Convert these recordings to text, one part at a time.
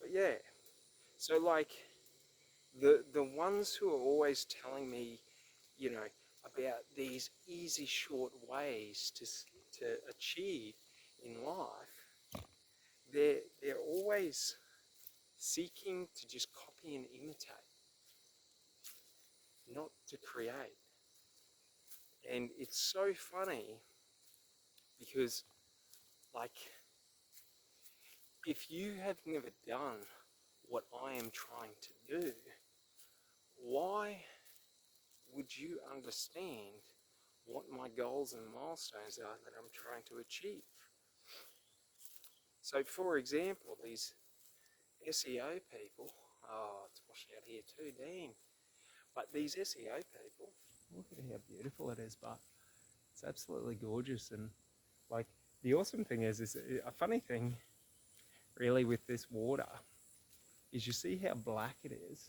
But yeah, so like the ones who are always telling me, you know, about these easy short ways to achieve in life, they're always seeking to just copy and imitate, not to create. And it's so funny because, like, if you have never done what I am trying to do, why would you understand what my goals and milestones are that I'm trying to achieve? So, for example, these SEO people, oh, it's washed out here too, damn. But these SEO people, look at how beautiful it is, but it's absolutely gorgeous. And like, the awesome thing is a funny thing really with this water is you see how black it is.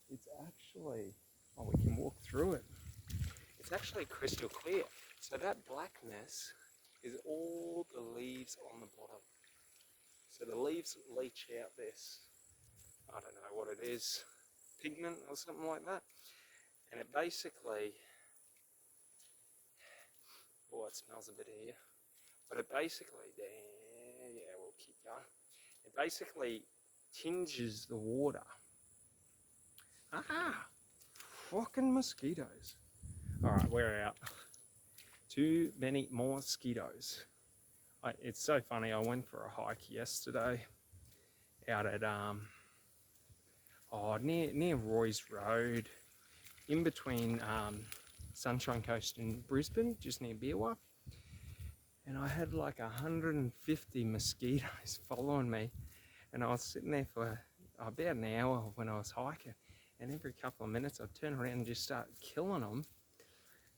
It's actually, oh, we can walk through it. It's actually crystal clear. So that blackness is all the leaves on the bottom. So the leaves leach out this, I don't know what it is, pigment or something like that. And it basically, oh, it smells a bit here. But it basically, yeah, we'll keep going. It basically tinges the water. Ah, fucking mosquitoes. All right, we're out. Too many more mosquitoes. It's so funny. I went for a hike yesterday out at near Roy's Road, in between Sunshine Coast and Brisbane, just near Beerwah. And I had like 150 mosquitoes following me, and I was sitting there for about an hour when I was hiking. And every couple of minutes, I'd turn around and just start killing them.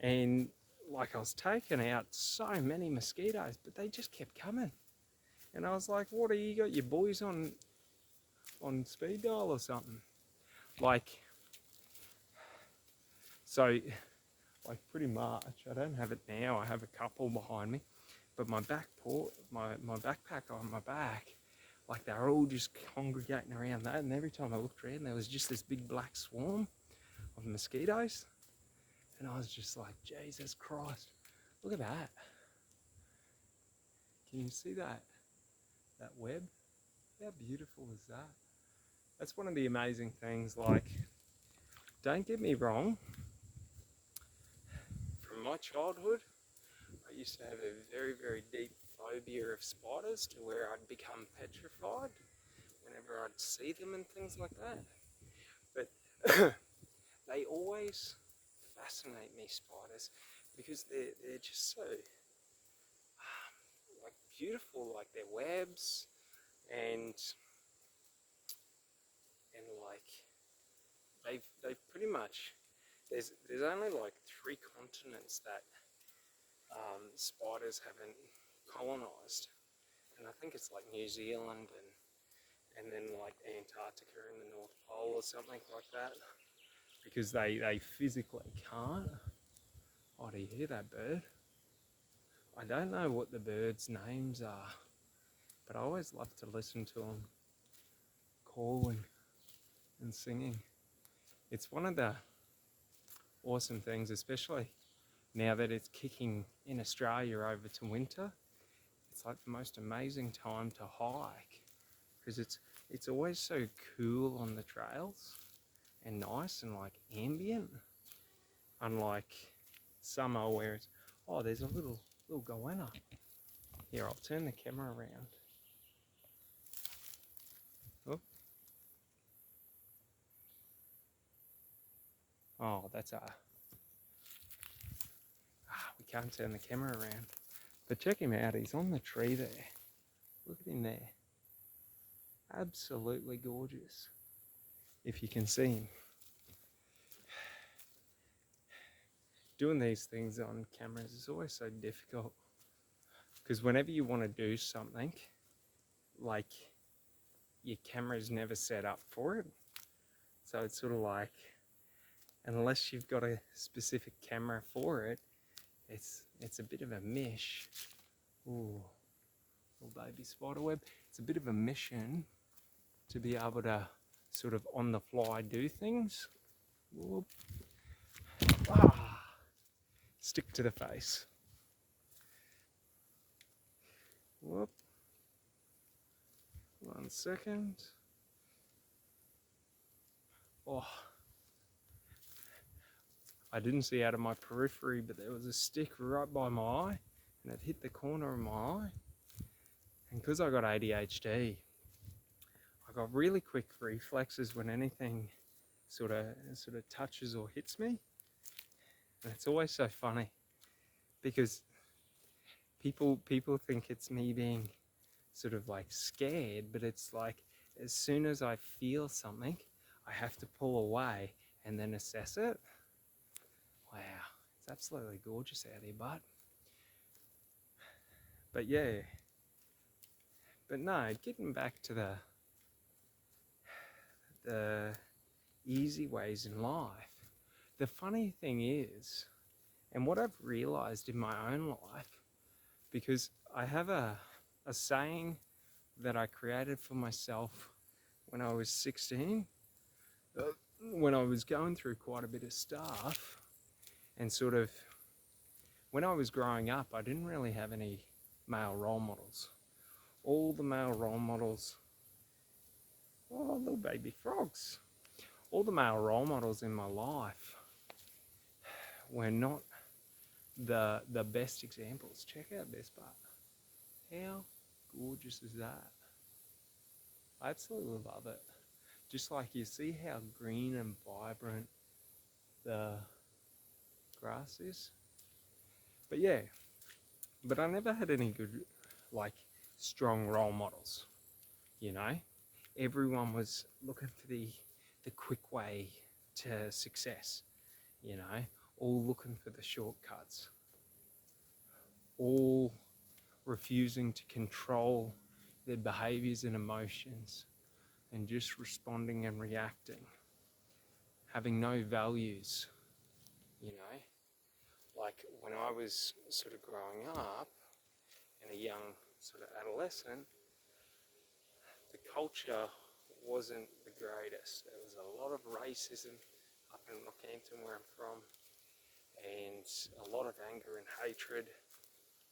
And like I was taking out so many mosquitoes, but they just kept coming. And I was like, what, you got your boys on speed dial or something? Like, so, like pretty much, I don't have it now, I have a couple behind me, but my backpack on my back, like they're all just congregating around that, and every time I looked around, there was just this big black swarm of mosquitoes, and I was just like, Jesus Christ, look at that. Can you see that web? How beautiful is that? That's one of the amazing things. Like, don't get me wrong, from my childhood, I used to have a very, very deep phobia of spiders, to where I'd become petrified whenever I'd see them and things like that. But they always fascinate me, spiders, because they're just so like beautiful, like their webs, and like they've pretty much, there's only like 3 continents that spiders haven't colonized, and I think it's like New Zealand and then like Antarctica in the North Pole or something like that, because they physically can't. Oh, do you hear that bird? I don't know what the birds' names are, but I always love to listen to them calling and singing. It's one of the awesome things, especially now that it's kicking in Australia over to winter. It's like the most amazing time to hike, because it's always so cool on the trails and nice and like ambient, unlike summer where it's, oh, there's a little goanna. Here, I'll turn the camera around. Oh, oh, that's we can't turn the camera around. But check him out, he's on the tree there. Look at him there. Absolutely gorgeous. If you can see him. Doing these things on cameras is always so difficult, because whenever you want to do something, like, your camera's never set up for it. So it's sort of like, unless you've got a specific camera for it, it's a bit of a mish. Ooh, little baby spiderweb. It's a bit of a mission to be able to sort of on the fly do things. Whoop. Ah, stick to the face. Whoop. 1 second. Oh, I didn't see out of my periphery, but there was a stick right by my eye, and it hit the corner of my eye. And because I got ADHD, I got really quick reflexes when anything sort of touches or hits me. And it's always so funny because people think it's me being sort of like scared, but it's like as soon as I feel something, I have to pull away and then assess it. Wow, it's absolutely gorgeous out here, but yeah. But no, getting back to the easy ways in life, the funny thing is, and what I've realized in my own life, because I have a saying that I created for myself when I was 16, when I was going through quite a bit of stuff, and sort of when I was growing up, I didn't really have any male role models. All the male role models, oh, little baby frogs, all the male role models in my life were not the best examples. Check out this part. How gorgeous is that? I absolutely love it. Just like you see how green and vibrant the grass is. But yeah, but I never had any good, like, strong role models, you know? Everyone was looking for the quick way to success, you know? All looking for the shortcuts. All refusing to control their behaviors and emotions and just responding and reacting. Having no values, you know? Like when I was sort of growing up and a young sort of adolescent, the culture wasn't the greatest. There was a lot of racism up in Rockhampton where I'm from, and a lot of anger and hatred.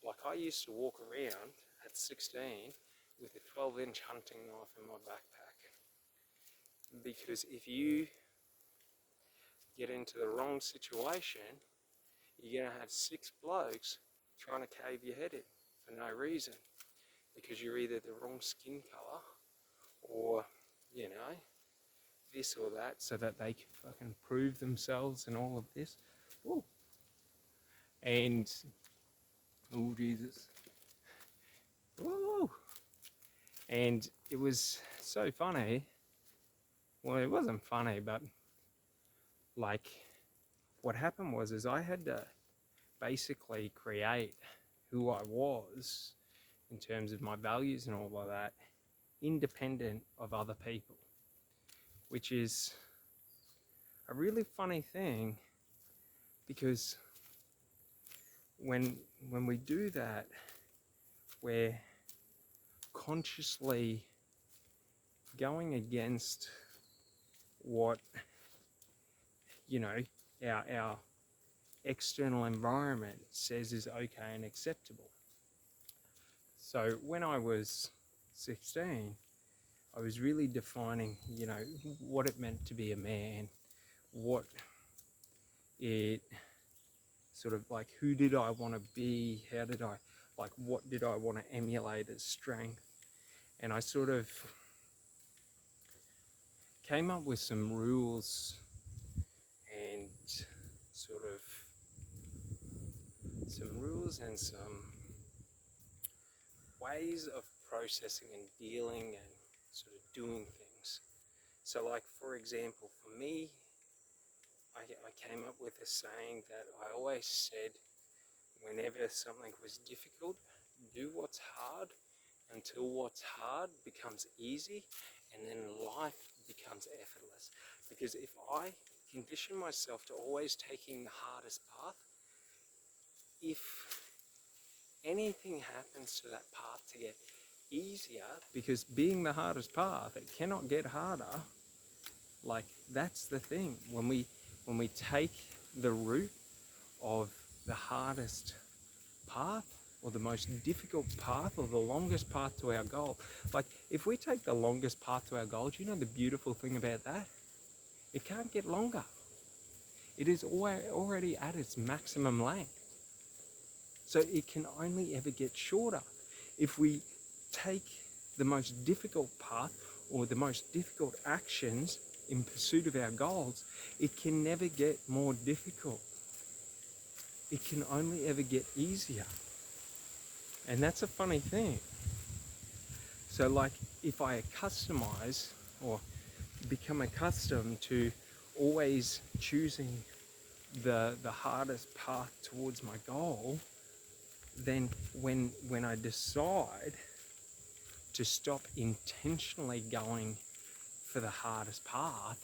Like I used to walk around at 16 with a 12-inch hunting knife in my backpack, because if you get into the wrong situation, you're going to have 6 blokes trying to cave your head in for no reason, because you're either the wrong skin colour or, you know, this or that, so that they can fucking prove themselves and all of this. Ooh. And, oh Jesus. Whoa. And it was so funny. Well, it wasn't funny, but like what happened was I had to basically create who I was in terms of my values and all of that, independent of other people, which is a really funny thing, because when we do that, we're consciously going against what, you know, our external environment says is okay and acceptable. So when I was 16, I was really defining, you know, what it meant to be a man, what it sort of like, who did I want to be, how did I, like, what did I want to emulate as strength. And I sort of came up with some rules and some ways of processing and dealing and sort of doing things. So like, for example, for me, I came up with a saying that I always said whenever something was difficult, do what's hard until what's hard becomes easy, and then life becomes effortless. Because if I condition myself to always taking the hardest path, if anything happens to that path to get easier, because being the hardest path, it cannot get harder. Like, that's the thing. When we take the route of the hardest path, or the most difficult path, or the longest path to our goal, like if we take the longest path to our goal, do you know the beautiful thing about that? It can't get longer. It is already at its maximum length. So it can only ever get shorter. If we take the most difficult path, or the most difficult actions in pursuit of our goals, it can never get more difficult. It can only ever get easier. And that's a funny thing. So like, if I customize or become accustomed to always choosing the hardest path towards my goal, then when I decide to stop intentionally going for the hardest path,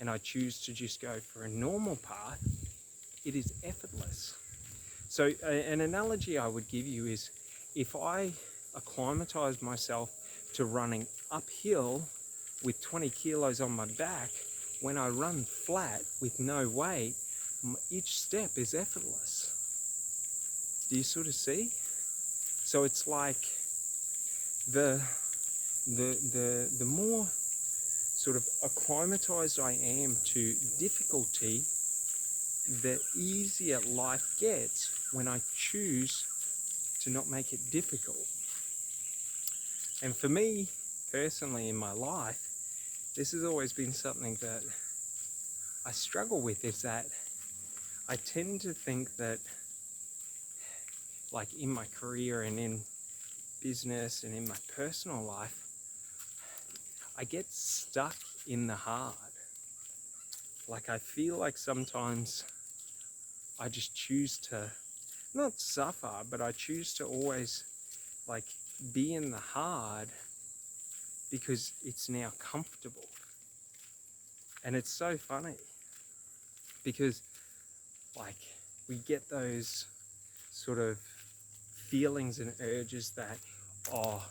and I choose to just go for a normal path, it is effortless. So an analogy I would give you is, if I acclimatize myself to running uphill with 20 kilos on my back, when I run flat with no weight, each step is effortless. Do you sort of see? So it's like the more sort of acclimatized I am to difficulty, the easier life gets when I choose to not make it difficult. And for me personally in my life, this has always been something that I struggle with, is that I tend to think that, like in my career and in business and in my personal life, I get stuck in the hard. Like, I feel like sometimes I just choose to not suffer, but I choose to always like be in the hard because it's now comfortable. And it's so funny because like we get those sort of feelings and urges that, oh,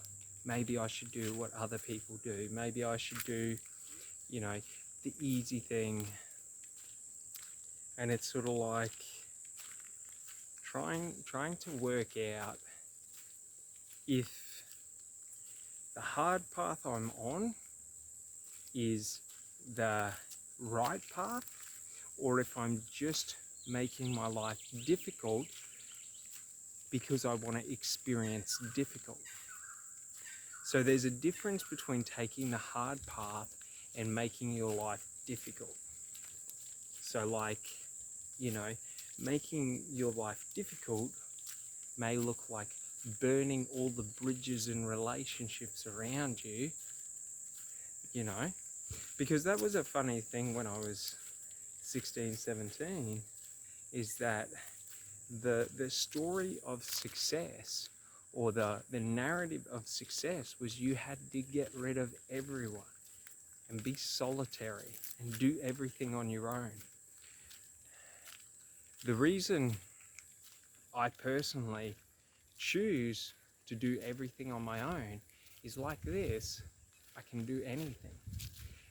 maybe I should do what other people do. Maybe I should do, you know, the easy thing. And it's sort of like trying to work out if the hard path I'm on is the right path, or if I'm just making my life difficult because I want to experience difficult. So there's a difference between taking the hard path and making your life difficult. So like, you know, making your life difficult may look like burning all the bridges and relationships around you, you know, because that was a funny thing when I was 16, 17, is that the story of success, or the narrative of success, was you had to get rid of everyone and be solitary and do everything on your own. The reason I personally choose to do everything on my own is like this: I can do anything.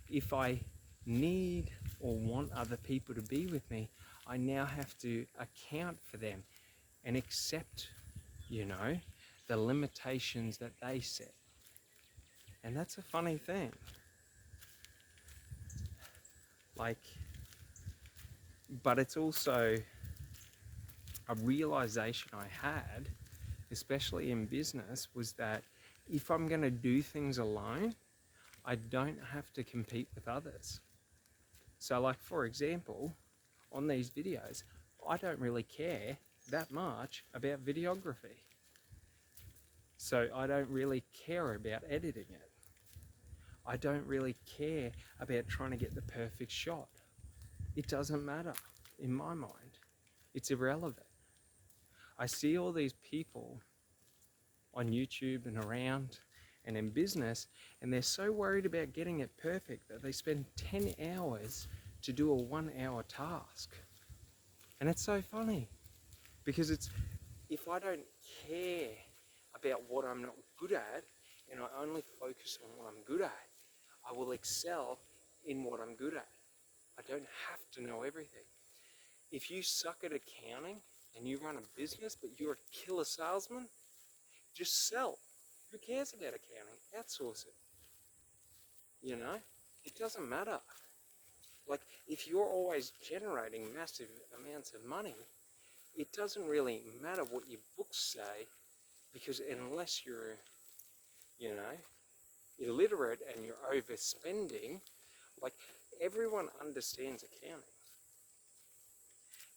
If I need or want other people to be with me, I now have to account for them and accept, you know, the limitations that they set. And that's a funny thing. Like, but it's also a realization I had, especially in business, was that if I'm going to do things alone, I don't have to compete with others. So like, for example, on these videos, I don't really care that much about videography. So I don't really care about editing it. I don't really care about trying to get the perfect shot. It doesn't matter in my mind. It's irrelevant. I see all these people on YouTube and around and in business, and they're so worried about getting it perfect that they spend 10 hours to do a 1 hour task. And it's so funny because it's, if I don't care about what I'm not good at, and I only focus on what I'm good at, I will excel in what I'm good at. I don't have to know everything. If you suck at accounting and you run a business, but you're a killer salesman, just sell. Who cares about accounting? Outsource it. You know, it doesn't matter. Like, if you're always generating massive amounts of money, it doesn't really matter what your books say, because unless you're, you know, illiterate and you're overspending, like, everyone understands accounting.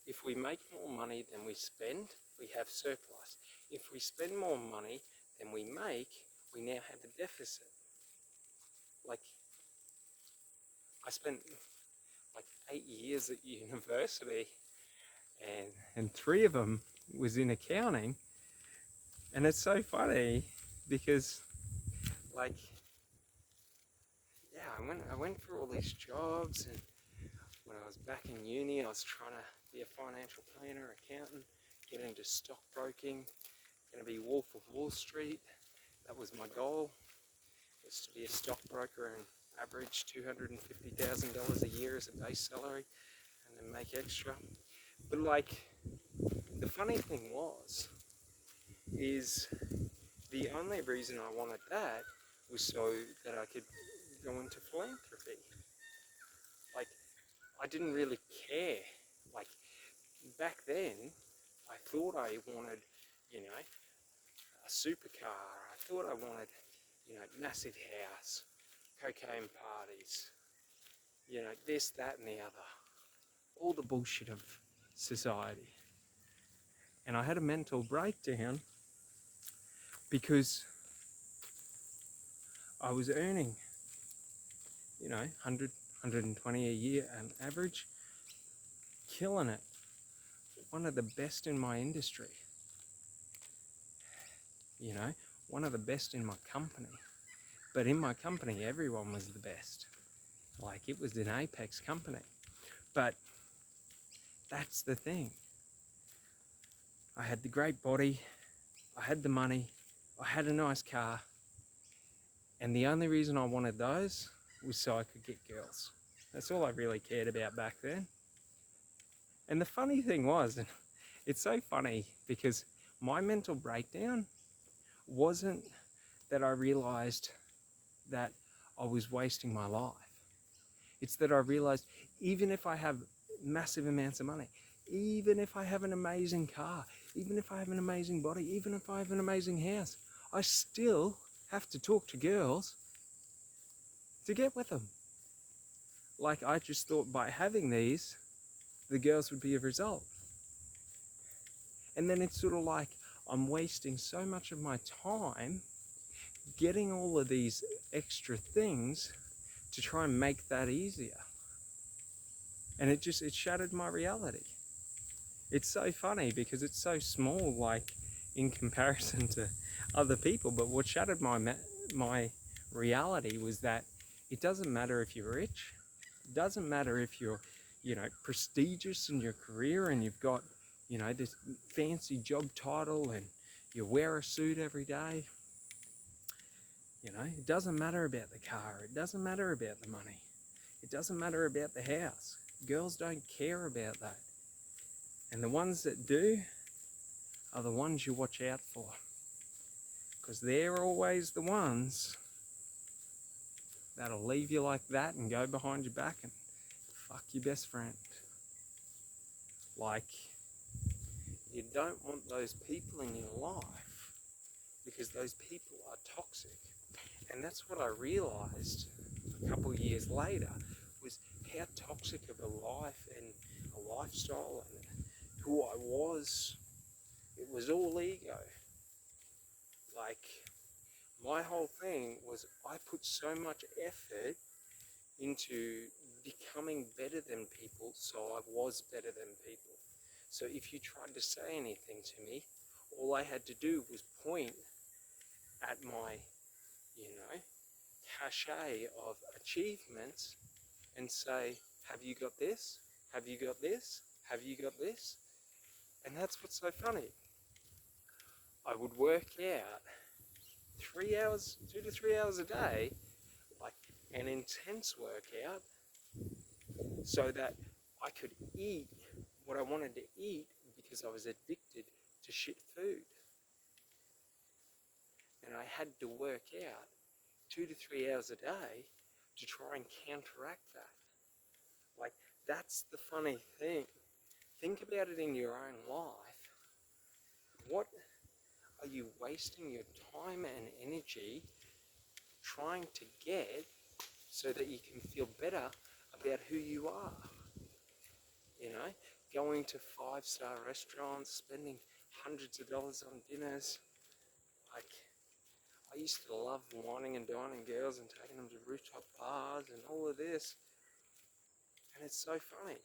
If we make more money than we spend, we have surplus. If we spend more money than we make, we now have a deficit. Like, I spent like 8 years at university, and 3 of them was in accounting, and it's so funny because, like, yeah, I went through all these jobs, and when I was back in uni, I was trying to be a financial planner, accountant, get into stockbroking, going to be Wolf of Wall Street. That was my goal, was to be a stockbroker and average $250,000 a year as a base salary, and then make extra. But like, the funny thing is the only reason I wanted that was so that I could go into philanthropy. Like, I didn't really care. Like, back then, I thought I wanted, you know, a supercar. I thought I wanted, you know, massive house, cocaine parties, you know, this, that, and the other. All the bullshit of society. And I had a mental breakdown because I was earning, you know, 100, 120 a year on average, killing it. One of the best in my industry. You know, one of the best in my company. But in my company, everyone was the best. Like, it was an apex company. But that's the thing. I had the great body, I had the money, I had a nice car, and the only reason I wanted those was so I could get girls. That's all I really cared about back then. And the funny thing was, and it's so funny because my mental breakdown wasn't that I realized that I was wasting my life. It's that I realized even if I have massive amounts of money, even if I have an amazing car, even if I have an amazing body, even if I have an amazing house, I still have to talk to girls to get with them. Like, I just thought by having these, the girls would be a result. And then it's sort of like I'm wasting so much of my time getting all of these extra things to try and make that easier. And it shattered my reality. It's so funny because it's so small, like, in comparison to other people, but what shattered my reality was that it doesn't matter if you're rich, it doesn't matter if you're, you know, prestigious in your career and you've got, you know, this fancy job title and you wear a suit every day. You know, it doesn't matter about the car, it doesn't matter about the money, it doesn't matter about the house. Girls don't care about that. And the ones that do are the ones you watch out for. Because they're always the ones that'll leave you like that and go behind your back and fuck your best friend. Like, you don't want those people in your life because those people are toxic. And that's what I realized a couple of years later, was how toxic of a life and a lifestyle and who I was. It was all ego. Like, my whole thing was I put so much effort into becoming better than people, so I was better than people. So if you tried to say anything to me, all I had to do was point at my, you know, cachet of achievements and say, have you got this? Have you got this? Have you got this? And that's what's so funny. I would work out 2 to 3 hours a day, like an intense workout, so that I could eat what I wanted to eat because I was addicted to shit food. And I had to work out 2 to 3 hours a day to try and counteract that. Like, that's the funny thing. Think about it in your own life. What are you wasting your time and energy trying to get so that you can feel better about who you are? You know, going to 5-star restaurants, spending hundreds of dollars on dinners. Like, I used to love whining and dining girls and taking them to rooftop bars and all of this. And it's so funny.